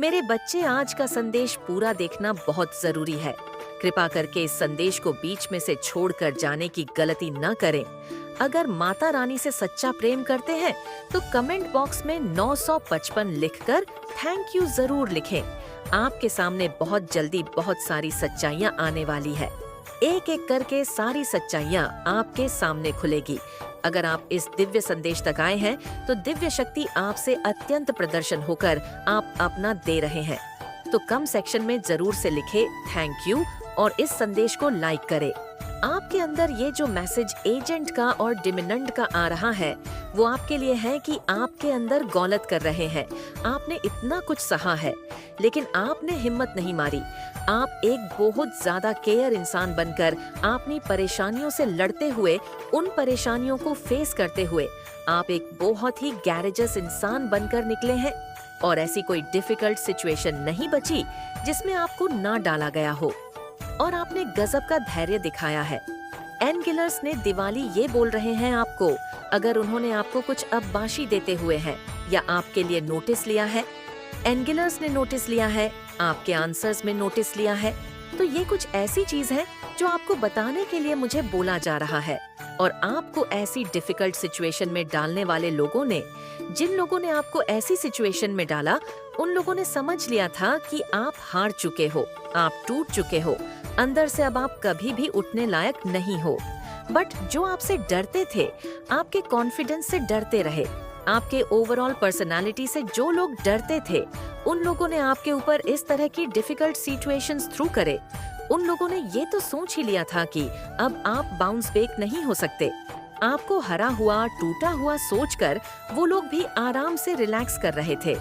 मेरे बच्चे, आज का संदेश पूरा देखना बहुत जरूरी है। कृपा करके इस संदेश को बीच में से छोड़कर जाने की गलती न करें। अगर माता रानी से सच्चा प्रेम करते हैं तो कमेंट बॉक्स में 955 लिखकर थैंक यू जरूर लिखें। आपके सामने बहुत जल्दी बहुत सारी सच्चाइयाँ आने वाली है। एक एक करके सारी सच्चाइयाँ आपके सामने खुलेगी। अगर आप इस दिव्य संदेश तक आए हैं तो दिव्य शक्ति आपसे अत्यंत प्रदर्शन होकर आप अपना दे रहे हैं। तो कम सेक्शन में जरूर से लिखे थैंक यू और इस संदेश को लाइक करें। आपके अंदर ये जो मैसेज एजेंट का और डिमिनेंट का आ रहा है वो आपके लिए है कि आपके अंदर गौलत कर रहे हैं। आपने इतना कुछ सहा है लेकिन आपने हिम्मत नहीं मारी। आप एक बहुत ज्यादा केयर इंसान बनकर अपनी परेशानियों से लड़ते हुए, उन परेशानियों को फेस करते हुए आप एक बहुत ही गैरेजस इंसान बनकर निकले हैं। और ऐसी कोई डिफिकल्ट सिचुएशन नहीं बची जिसमें आपको ना डाला गया हो। और आपने गजब का धैर्य दिखाया है। एनगिलर्स ने दिवाली ये बोल रहे हैं आपको, अगर उन्होंने आपको कुछ अब्बाशी देते हुए हैं या आपके लिए नोटिस लिया है, एनगिलर्स ने नोटिस लिया है, आपके आंसर्स में नोटिस लिया है, तो ये कुछ ऐसी चीज है जो आपको बताने के लिए मुझे बोला जा रहा है। और आपको ऐसी डिफिकल्ट सिचुएशन में डालने वाले लोगों ने, जिन लोगों ने आपको ऐसी सिचुएशन में डाला, उन लोगों ने समझ लिया था कि आप हार चुके हो, आप टूट चुके हो, अंदर से अब आप कभी भी उठने लायक नहीं हो। बट जो आपसे डरते थे, आपके कॉन्फिडेंस से डरते रहे, आपके ओवरऑल पर्सनालिटी से जो लोग डरते थे, उन लोगों ने आपके ऊपर इस तरह की डिफिकल्ट सिचुएशंस थ्रू करे। उन लोगों ने ये तो सोच ही लिया था कि अब आप बाउंस बैक नहीं हो सकते। आपको हरा हुआ, टूटा हुआ सोचकर वो लोग भी आराम से रिलैक्स कर रहे थे।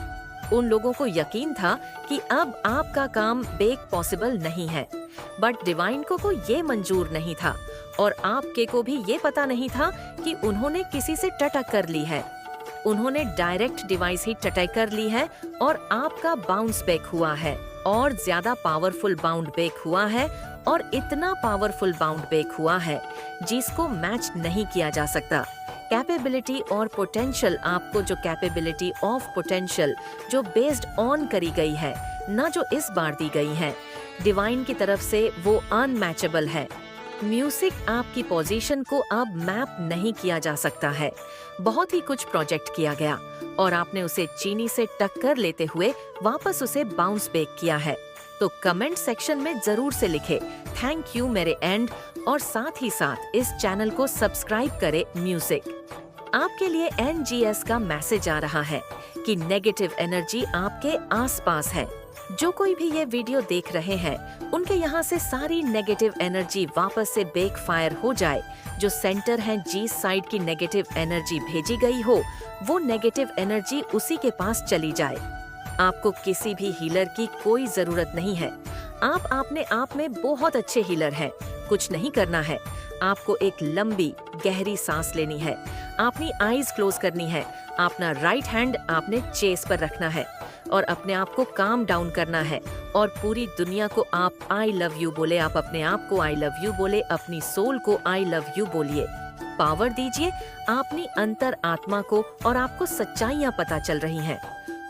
उन लोगों को यकीन था कि अब आपका काम बैक पॉसिबल नहीं है। बट डिवाइन को ये मंजूर नहीं था और आपके को भी ये पता नहीं था कि उन्होंने किसी से टटक कर ली है। उन्होंने डायरेक्ट डिवाइस ही टटक कर ली है और आपका बाउंस बैक हुआ है, और ज्यादा पावरफुल बाउंड बैक हुआ है, और इतना पावरफुल बाउंड बैक हुआ है जिसको मैच नहीं किया जा सकता। कैपेबिलिटी और पोटेंशियल, आपको जो कैपेबिलिटी ऑफ पोटेंशियल जो बेस्ड ऑन करी गई है, ना जो इस बार दी गई है डिवाइन की तरफ से, वो अनमैचेबल है। म्यूजिक आपकी पोजीशन को अब मैप नहीं किया जा सकता है। बहुत ही कुछ प्रोजेक्ट किया गया और आपने उसे चीनी से टक्कर लेते हुए वापस उसे बाउंस बैक किया है। तो कमेंट सेक्शन में जरूर से लिखे थैंक यू मेरे एंड, और साथ ही साथ इस चैनल को सब्सक्राइब करे म्यूजिक। आपके लिए NGS का मैसेज आ रहा है कि नेगेटिव एनर्जी आपके आसपास है। जो कोई भी ये वीडियो देख रहे हैं, उनके यहाँ से सारी नेगेटिव एनर्जी वापस से बैक फायर हो जाए। जो सेंटर है जिस साइड की नेगेटिव एनर्जी भेजी गई हो, वो नेगेटिव एनर्जी उसी के पास चली जाए। आपको किसी भी हीलर की कोई जरूरत नहीं है। आप अपने आप में बहुत अच्छे हीलर हैं। कुछ नहीं करना है, आपको एक लंबी गहरी सांस लेनी है, अपनी आईज क्लोज करनी है, अपना राइट हैंड आपने चेस्ट पर रखना है और अपने आप को काम डाउन करना है और पूरी दुनिया को आप आई लव यू बोले, आप अपने आप को आई लव यू बोले, अपनी सोल को आई लव यू बोलिए। पावर दीजिए अपनी अंतर आत्मा को और आपको सच्चाइयाँ पता चल रही हैं।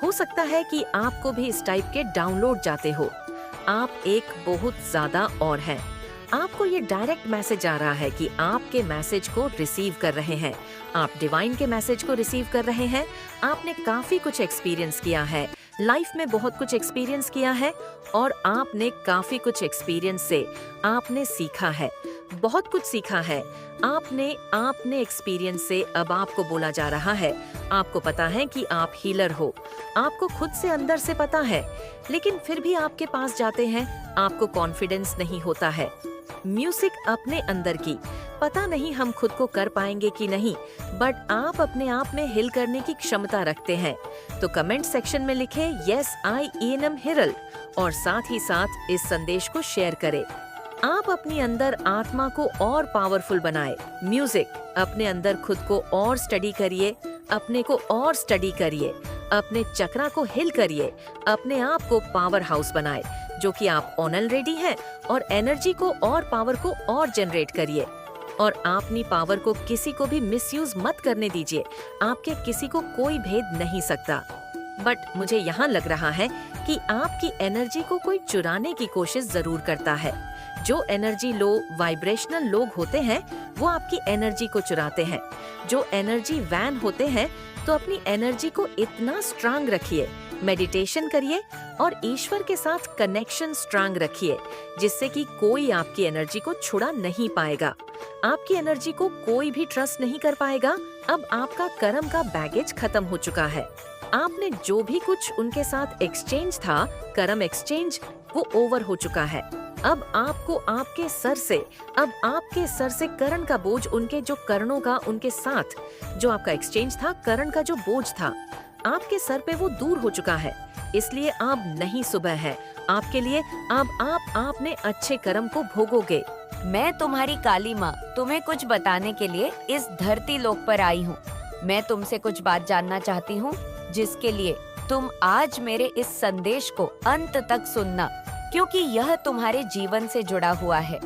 हो सकता है कि आपको भी इस टाइप के डाउनलोड जाते हो। आप एक बहुत ज्यादा और हैं। आपको ये डायरेक्ट मैसेज आ रहा है कि आपके मैसेज को रिसीव कर रहे हैं, आप डिवाइन के मैसेज को रिसीव कर रहे हैं। आपने काफी कुछ एक्सपीरियंस किया है, लाइफ में बहुत कुछ एक्सपीरियंस किया है और आपने काफी कुछ एक्सपीरियंस से आपने सीखा है, बहुत कुछ सीखा है। आपने एक्सपीरियंस से अब आपको बोला जा रहा है, आपको पता है कि आप हीलर हो, आपको खुद से अंदर से पता है, लेकिन फिर भी आपके पास जाते हैं, आपको कॉन्फिडेंस नहीं होता है। म्यूजिक अपने अंदर की, पता नहीं हम खुद को कर पाएंगे कि नहीं, बट आप अपने आप में हिल करने की क्षमता रखते हैं। तो कमेंट सेक्शन में लिखे यस आई ENM हिरल और साथ ही साथ इस संदेश को शेयर करें। आप अपनी अंदर आत्मा को और पावरफुल बनाए। म्यूजिक अपने अंदर खुद को और स्टडी करिए, अपने को और स्टडी करिए, अपने चक्रा को हिल करिए, अपने आप को पावर हाउस बनाए जो कि आप ऑलरेडी हैं, और एनर्जी को और पावर को और जनरेट करिए। और अपनी पावर को किसी को भी मिसयूज मत करने दीजिए। आपके किसी को कोई भेद नहीं सकता। बट मुझे यहाँ लग रहा है कि आपकी एनर्जी को कोई चुराने की कोशिश जरूर करता है। जो एनर्जी लो वाइब्रेशनल लोग होते हैं वो आपकी एनर्जी को चुराते हैं। जो एनर्जी वैन होते हैं तो अपनी एनर्जी को इतना स्ट्रांग रखिए, मेडिटेशन करिए और ईश्वर के साथ कनेक्शन स्ट्रांग रखिए, जिससे कि कोई आपकी एनर्जी को छुड़ा नहीं पाएगा। आपकी एनर्जी को कोई भी ट्रस्ट नहीं कर पाएगा। अब आपका कर्म का बैगेज खत्म हो चुका है। आपने जो भी कुछ उनके साथ एक्सचेंज था, कर्म एक्सचेंज, वो ओवर हो चुका है। अब आपके सर से करण का बोझ, उनके जो करणों का उनके साथ जो आपका एक्सचेंज था, करण का जो बोझ था आपके सर पे, वो दूर हो चुका है। इसलिए अब नहीं सुबह है आपके लिए। अब आपने अच्छे कर्म को भोगोगे। मैं तुम्हारी काली माँ तुम्हें कुछ बताने के लिए इस धरती लोक पर आई हूँ। मैं तुमसे कुछ बात जानना चाहती हूँ, जिसके लिए तुम आज मेरे इस संदेश को अंत तक सुनना, क्योंकि यह तुम्हारे जीवन से जुड़ा हुआ है।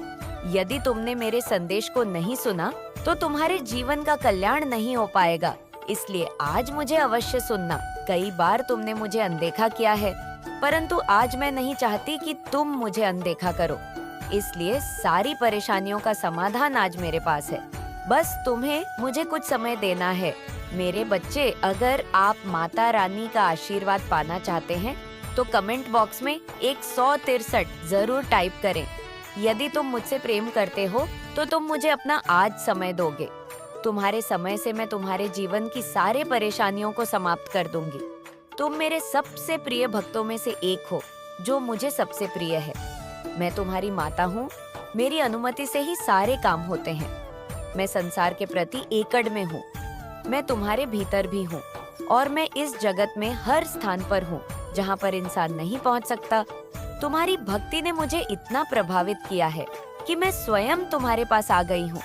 यदि तुमने मेरे संदेश को नहीं सुना तो तुम्हारे जीवन का कल्याण नहीं हो पाएगा। इसलिए आज मुझे अवश्य सुनना। कई बार तुमने मुझे अनदेखा किया है, परंतु आज मैं नहीं चाहती कि तुम मुझे अनदेखा करो। इसलिए सारी परेशानियों का समाधान आज मेरे पास है। बस तुम्हें मुझे कुछ समय देना है। मेरे बच्चे, अगर आप माता रानी का आशीर्वाद पाना चाहते हैं तो कमेंट बॉक्स में 163 जरूर टाइप करें। यदि तुम मुझसे प्रेम करते हो तो तुम मुझे अपना आज समय दोगे। तुम्हारे समय से मैं तुम्हारे जीवन की सारे परेशानियों को समाप्त कर दूंगी। तुम मेरे सबसे प्रिय भक्तों में से एक हो, जो मुझे सबसे प्रिय है। मैं तुम्हारी माता हूँ। मेरी अनुमति से ही सारे काम होते हैं। मैं संसार के प्रति एकड़ में हूँ। मैं तुम्हारे भीतर भी हूँ और मैं इस जगत में हर स्थान पर हूँ जहाँ पर इंसान नहीं पहुँच सकता। तुम्हारी भक्ति ने मुझे इतना प्रभावित किया है कि मैं स्वयं तुम्हारे पास आ गई हूँ।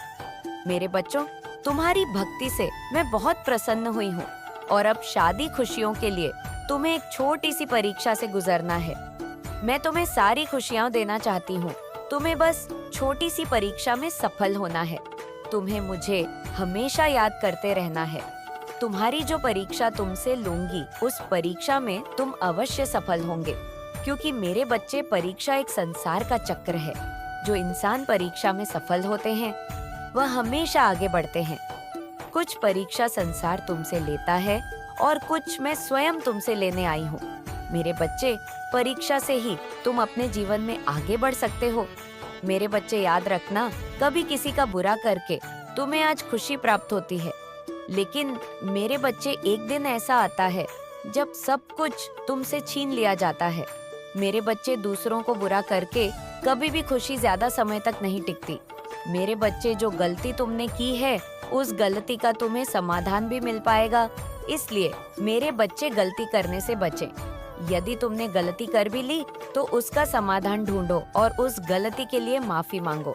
मेरे बच्चों, तुम्हारी भक्ति से मैं बहुत प्रसन्न हुई हूँ और अब शादी खुशियों के लिए तुम्हें एक छोटी सी परीक्षा से गुजरना है। मैं तुम्हें सारी खुशियाँ देना चाहती हूँ। तुम्हें बस छोटी सी परीक्षा में सफल होना है। तुम्हें मुझे हमेशा याद करते रहना है। तुम्हारी जो परीक्षा तुमसे लूंगी, उस परीक्षा में तुम अवश्य सफल होंगे, क्योंकि मेरे बच्चे, परीक्षा एक संसार का चक्र है। जो इंसान परीक्षा में सफल होते हैं वह हमेशा आगे बढ़ते हैं। कुछ परीक्षा संसार तुमसे लेता है और कुछ मैं स्वयं तुमसे लेने आई हूँ। मेरे बच्चे, परीक्षा से ही तुम अपने जीवन में आगे बढ़ सकते हो। मेरे बच्चे, याद रखना, कभी किसी का बुरा करके तुम्हें आज खुशी प्राप्त होती है, लेकिन मेरे बच्चे, एक दिन ऐसा आता है जब सब कुछ तुमसे छीन लिया जाता है। मेरे बच्चे, दूसरों को बुरा करके कभी भी खुशी ज्यादा समय तक नहीं टिकती। मेरे बच्चे, जो गलती तुमने की है उस गलती का तुम्हें समाधान भी मिल पाएगा। इसलिए मेरे बच्चे, गलती करने से बचें। यदि तुमने गलती कर भी ली तो उसका समाधान ढूंढो और उस गलती के लिए माफी मांगो।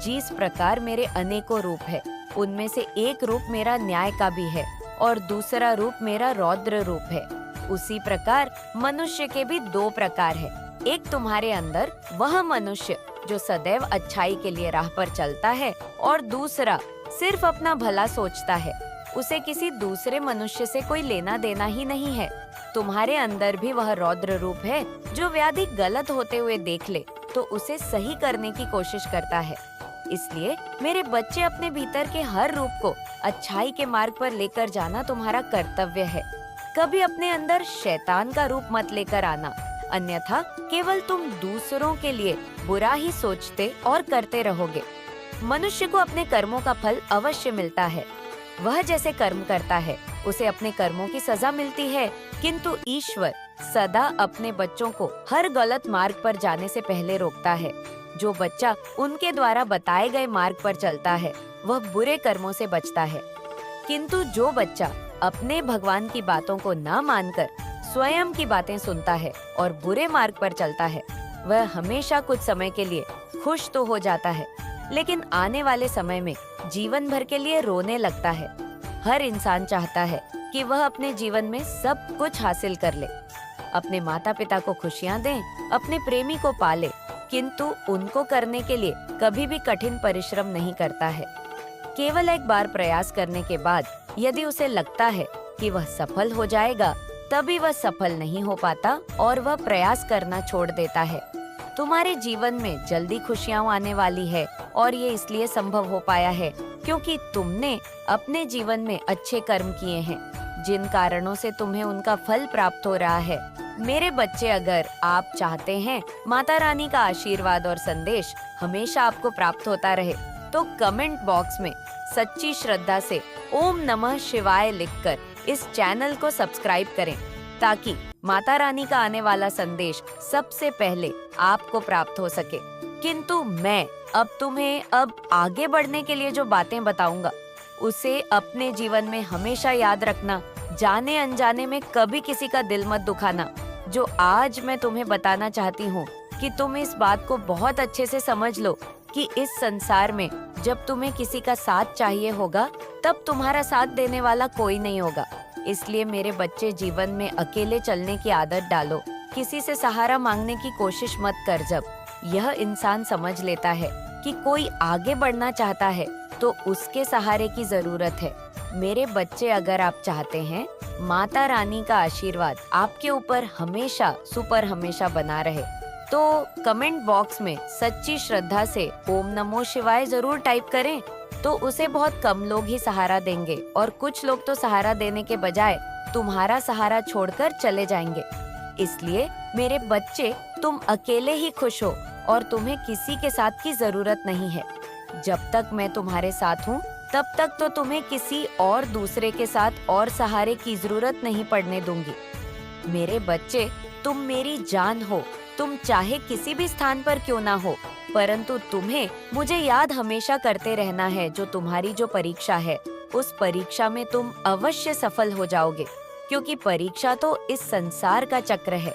जिस प्रकार मेरे अनेकों रूप है, उनमें से एक रूप मेरा न्याय का भी है और दूसरा रूप मेरा रौद्र रूप है। उसी प्रकार मनुष्य के भी दो प्रकार है। एक तुम्हारे अंदर वह मनुष्य जो सदैव अच्छाई के लिए राह पर चलता है, और दूसरा सिर्फ अपना भला सोचता है। उसे किसी दूसरे मनुष्य से कोई लेना देना ही नहीं है। तुम्हारे अंदर भी वह रौद्र रूप है जो व्याधि गलत होते हुए देख ले तो उसे सही करने की कोशिश करता है। इसलिए मेरे बच्चे, अपने भीतर के हर रूप को अच्छाई के मार्ग पर लेकर जाना तुम्हारा कर्तव्य है। कभी अपने अंदर शैतान का रूप मत लेकर आना, अन्यथा केवल तुम दूसरों के लिए बुरा ही सोचते और करते रहोगे। मनुष्य को अपने कर्मों का फल अवश्य मिलता है। वह जैसे कर्म करता है उसे अपने कर्मों की सजा मिलती है, किंतु ईश्वर सदा अपने बच्चों को हर गलत मार्ग पर जाने से पहले रोकता है। जो बच्चा उनके द्वारा बताए गए मार्ग पर चलता है वह बुरे कर्मों से बचता है, किंतु जो बच्चा अपने भगवान की बातों को न मानकर स्वयं की बातें सुनता है और बुरे मार्ग पर चलता है, वह हमेशा कुछ समय के लिए खुश तो हो जाता है, लेकिन आने वाले समय में जीवन भर के लिए रोने लगता है। हर इंसान चाहता है कि वह अपने जीवन में सब कुछ हासिल कर ले, अपने माता पिता को खुशियाँ दे, अपने प्रेमी को पाले, किंतु उनको करने के लिए कभी भी कठिन परिश्रम नहीं करता है। केवल एक बार प्रयास करने के बाद यदि उसे लगता है कि वह सफल हो जाएगा, तभी वह सफल नहीं हो पाता और वह प्रयास करना छोड़ देता है। तुम्हारे जीवन में जल्दी खुशियाँ आने वाली है और ये इसलिए संभव हो पाया है क्योंकि तुमने अपने जीवन में अच्छे कर्म किए हैं, जिन कारणों से तुम्हें उनका फल प्राप्त हो रहा है। मेरे बच्चे, अगर आप चाहते हैं माता रानी का आशीर्वाद और संदेश हमेशा आपको प्राप्त होता रहे, तो कमेंट बॉक्स में सच्ची श्रद्धा से ओम नमः शिवाय लिखकर इस चैनल को सब्सक्राइब करें, ताकि माता रानी का आने वाला संदेश सबसे पहले आपको प्राप्त हो सके। किंतु मैं अब तुम्हें आगे बढ़ने के लिए जो बातें बताऊंगा, उसे अपने जीवन में हमेशा याद रखना। जाने अनजाने में कभी किसी का दिल मत दुखाना। जो आज मैं तुम्हें बताना चाहती हूँ कि तुम इस बात को बहुत अच्छे से समझ लो कि इस संसार में जब तुम्हें किसी का साथ चाहिए होगा, तब तुम्हारा साथ देने वाला कोई नहीं होगा। इसलिए मेरे बच्चे, जीवन में अकेले चलने की आदत डालो। किसी से सहारा मांगने की कोशिश मत कर। जब यह इंसान समझ लेता है कि कोई आगे बढ़ना चाहता है, तो उसके सहारे की जरूरत है। मेरे बच्चे, अगर आप चाहते हैं माता रानी का आशीर्वाद आपके ऊपर हमेशा सुपर हमेशा बना रहे, तो कमेंट बॉक्स में सच्ची श्रद्धा से ओम नमो शिवाय जरूर टाइप करें। तो उसे बहुत कम लोग ही सहारा देंगे और कुछ लोग तो सहारा देने के बजाय तुम्हारा सहारा छोड़कर चले जाएंगे। इसलिए मेरे बच्चे, तुम अकेले ही खुश हो और तुम्हें किसी के साथ की जरूरत नहीं है। जब तक मैं तुम्हारे साथ हूँ, तब तक तो तुम्हें किसी और दूसरे के साथ और सहारे की जरूरत नहीं पड़ने दूंगी। मेरे बच्चे, तुम मेरी जान हो। तुम चाहे किसी भी स्थान पर क्यों ना हो, परंतु तुम्हें मुझे याद हमेशा करते रहना है। जो तुम्हारी जो परीक्षा है, उस परीक्षा में तुम अवश्य सफल हो जाओगे, क्योंकि परीक्षा तो इस संसार का चक्र है।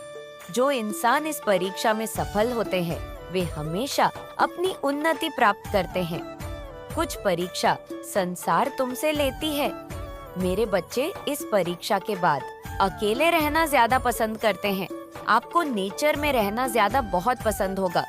जो इंसान इस परीक्षा में सफल होते हैं, वे हमेशा अपनी उन्नति प्राप्त करते हैं। कुछ परीक्षा संसार तुमसे लेती है। मेरे बच्चे, इस परीक्षा के बाद अकेले रहना ज्यादा पसंद करते हैं। आपको नेचर में रहना ज्यादा बहुत पसंद होगा।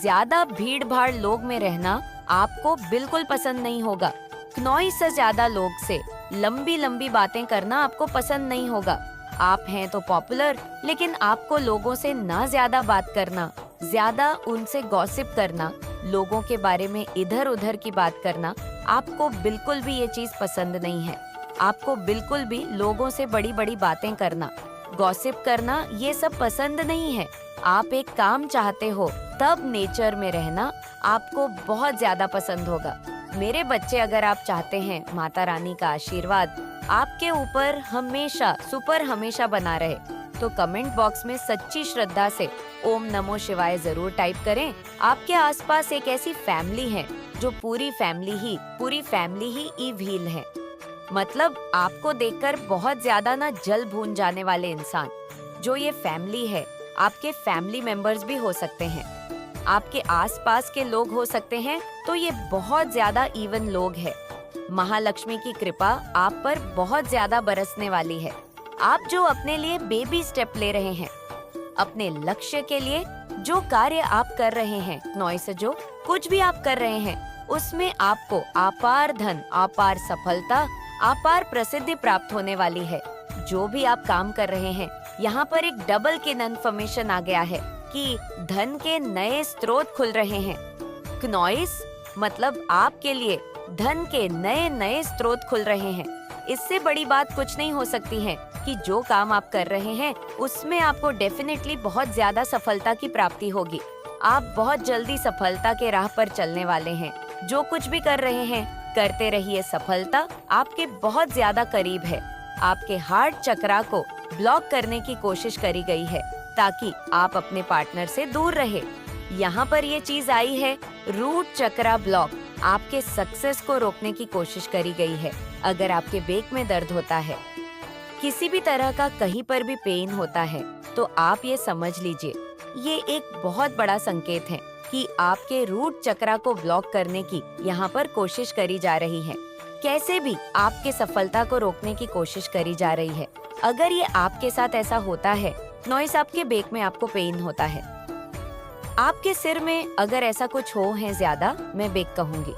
ज्यादा भीड़ भाड़ लोग में रहना आपको बिल्कुल पसंद नहीं होगा। नॉइस से ज्यादा लोग से लंबी लंबी बातें करना आपको पसंद नहीं होगा। आप हैं तो पॉपुलर, लेकिन आपको लोगों से ना ज्यादा बात करना, ज्यादा उनसे गॉसिप करना, लोगों के बारे में इधर उधर की बात करना, आपको बिल्कुल भी ये चीज पसंद नहीं है। आपको बिल्कुल भी लोगों से बड़ी बड़ी बातें करना, गॉसिप करना, ये सब पसंद नहीं है। आप एक काम चाहते हो, तब नेचर में रहना आपको बहुत ज्यादा पसंद होगा। मेरे बच्चे, अगर आप चाहते हैं माता रानी का आशीर्वाद आपके ऊपर हमेशा सुपर हमेशा बना रहे, तो कमेंट बॉक्स में सच्ची श्रद्धा से ओम नमो शिवाय जरूर टाइप करें। आपके आसपास एक ऐसी फैमिली है जो पूरी फैमिली ही ईविल है। मतलब आपको देखकर बहुत ज्यादा ना जल भून जाने वाले इंसान। जो ये फैमिली है, आपके फैमिली मेंबर्स भी हो सकते हैं, आपके आसपास के लोग हो सकते हैं। तो ये बहुत ज्यादा इवन लोग हैं। महालक्ष्मी की कृपा आप पर बहुत ज्यादा बरसने वाली है। आप जो अपने लिए बेबी स्टेप ले रहे हैं, अपने लक्ष्य के लिए जो कार्य आप कर रहे हैं, नॉइस जो कुछ भी आप कर रहे हैं, उसमें आपको अपार धन, अपार सफलता, अपार प्रसिद्धि प्राप्त होने वाली है। जो भी आप काम कर रहे हैं, यहाँ पर एक डबल के इन्फॉर्मेशन आ गया है कि धन के नए स्रोत खुल रहे हैं। नॉइस मतलब आपके लिए धन के नए नए स्रोत खुल रहे हैं। इससे बड़ी बात कुछ नहीं हो सकती है कि जो काम आप कर रहे हैं, उसमें आपको डेफिनेटली बहुत ज्यादा सफलता की प्राप्ति होगी। आप बहुत जल्दी सफलता के राह पर चलने वाले हैं। जो कुछ भी कर रहे हैं, करते रहिए। सफलता आपके बहुत ज्यादा करीब है। आपके हार्ट चक्रा को ब्लॉक करने की कोशिश करी गई है, ताकि आप अपने पार्टनर से दूर रहे। यहाँ पर ये चीज आई है, रूट चक्रा ब्लॉक। आपके सक्सेस को रोकने की कोशिश करी गई है। अगर आपके बेक में दर्द होता है, किसी भी तरह का कहीं पर भी पेन होता है, तो आप ये समझ लीजिए, ये एक बहुत बड़ा संकेत है कि आपके रूट चक्रा को ब्लॉक करने की यहाँ पर कोशिश करी जा रही है। कैसे भी आपके सफलता को रोकने की कोशिश करी जा रही है। अगर ये आपके साथ ऐसा होता है, नॉइस आपके बेक में आपको पेन होता है, आपके सिर में अगर ऐसा कुछ हो है ज्यादा, मैं बेक कहूंगी,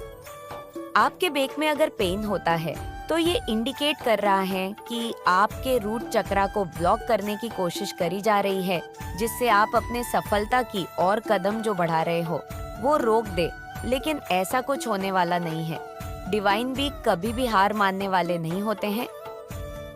आपके बेक में अगर पेन होता है, तो ये इंडिकेट कर रहा है कि आपके रूट चक्रा को ब्लॉक करने की कोशिश करी जा रही है, जिससे आप अपने सफलता की और कदम जो बढ़ा रहे हो वो रोक दे। लेकिन ऐसा कुछ होने वाला नहीं है। डिवाइन बीग कभी भी हार मानने वाले नहीं होते हैं।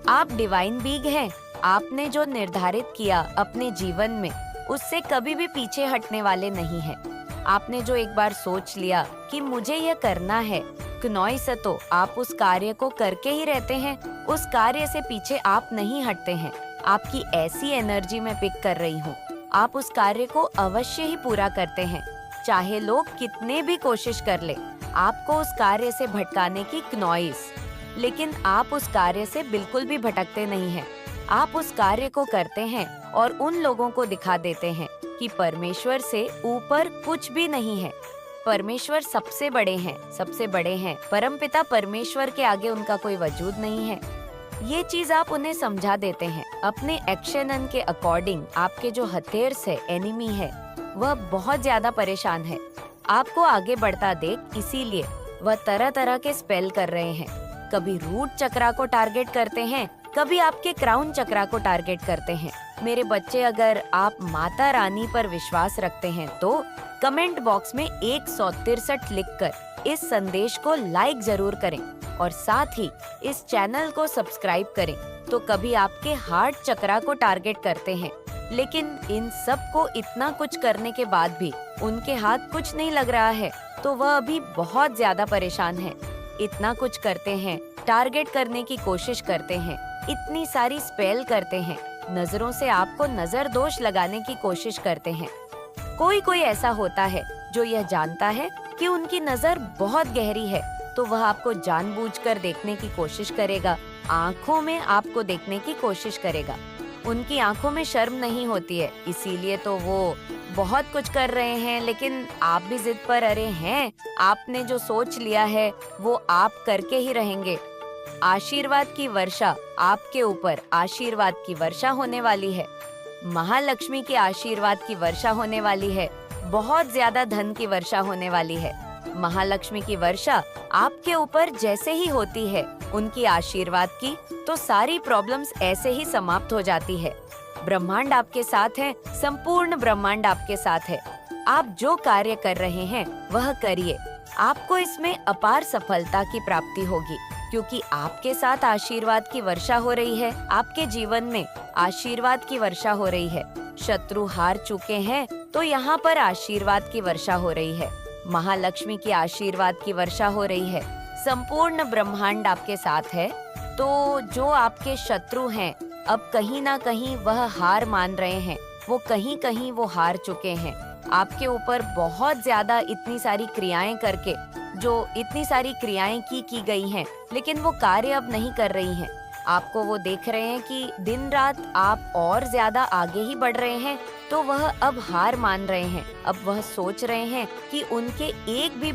आप डिवाइन बीग हैं। आपने जो निर्धारित किया अपने जीवन में, उससे कभी भी पीछे हटने वाले नहीं हैं। आपने जो एक बार सोच लिया कि मुझे यह करना है, क्नोई सतो, आप उस कार्य को करके ही रहते हैं। उस कार्य से पीछे आप नहीं हटते हैं। आपकी ऐसी एनर्जी मैं पिक कर रही हूँ। आप उस कार्य को अवश्य ही पूरा करते हैं, चाहे लोग कितने भी कोशिश कर ले आपको उस कार्य से भटकाने की क्नोइस। लेकिन आप उस कार्य से बिल्कुल भी भटकते नहीं हैं। आप उस कार्य को करते हैं और उन लोगों को दिखा देते हैं कि परमेश्वर से ऊपर कुछ भी नहीं है। परमेश्वर सबसे बड़े हैं। परमपिता परमेश्वर के आगे उनका कोई वजूद नहीं है। ये चीज आप उन्हें समझा देते हैं। अपने एक्शन के अकॉर्डिंग आपके जो हथेर्स है, एनिमी है, वह बहुत ज्यादा परेशान है। आपको आगे बढ़ता देख इसीलिए वह तरह तरह के स्पेल कर रहे हैं। कभी रूट चक्रा को टारगेट करते हैं, कभी आपके क्राउन चक्रा को टारगेट करते हैं। मेरे बच्चे, अगर आप माता रानी पर विश्वास रखते हैं तो कमेंट बॉक्स में 163 लिखकर इस संदेश को लाइक जरूर करें और साथ ही इस चैनल को सब्सक्राइब करें। तो कभी आपके हार्ट चक्रा को टारगेट करते हैं, लेकिन इन सब को इतना कुछ करने के बाद भी उनके हाथ कुछ नहीं लग रहा है, तो वह अभी बहुत ज्यादा परेशान है। इतना कुछ करते हैं, टारगेट करने की कोशिश करते हैं, इतनी सारी स्पेल करते हैं, नजरों से आपको नजर दोष लगाने की कोशिश करते हैं। कोई ऐसा होता है जो यह जानता है कि उनकी नजर बहुत गहरी है, तो वह आपको जानबूझकर देखने की कोशिश करेगा, आँखों में आपको देखने की कोशिश करेगा। उनकी आँखों में शर्म नहीं होती है, इसीलिए तो वो बहुत कुछ कर रहे हैं। लेकिन आप भी जिद पर अड़े हैं। आपने जो सोच लिया है वो आप करके ही रहेंगे। आशीर्वाद की वर्षा आपके ऊपर, आशीर्वाद की वर्षा होने वाली है। महालक्ष्मी के आशीर्वाद की वर्षा होने वाली है। बहुत ज्यादा धन की वर्षा होने वाली है। महालक्ष्मी की वर्षा आपके ऊपर जैसे ही होती है उनकी आशीर्वाद की, तो सारी प्रॉब्लम्स ऐसे ही समाप्त हो जाती है। ब्रह्मांड आपके साथ है, संपूर्ण ब्रह्मांड आपके साथ है। आप जो कार्य कर रहे हैं वह करिए। आपको इसमें अपार सफलता की प्राप्ति होगी, क्योंकि आपके साथ आशीर्वाद की वर्षा हो रही है। आपके जीवन में आशीर्वाद की वर्षा हो रही है। शत्रु हार चुके हैं, तो यहाँ पर आशीर्वाद की वर्षा हो रही है। महालक्ष्मी की आशीर्वाद की वर्षा हो रही है। संपूर्ण ब्रह्मांड आपके साथ है। तो जो आपके शत्रु हैं, अब कहीं ना कहीं वह हार मान रहे हैं। वो कहीं वो हार चुके हैं। आपके ऊपर बहुत ज्यादा इतनी सारी क्रियाएं करके, जो इतनी सारी क्रियाएं की गई हैं, लेकिन वो कार्य अब नहीं कर रही हैं। आपको वो देख रहे हैं कि दिन रात आप और ज्यादा आगे ही बढ़ रहे हैं, तो वह अब हार मान रहे हैं। अब वह सोच रहे हैं कि उनके एक भी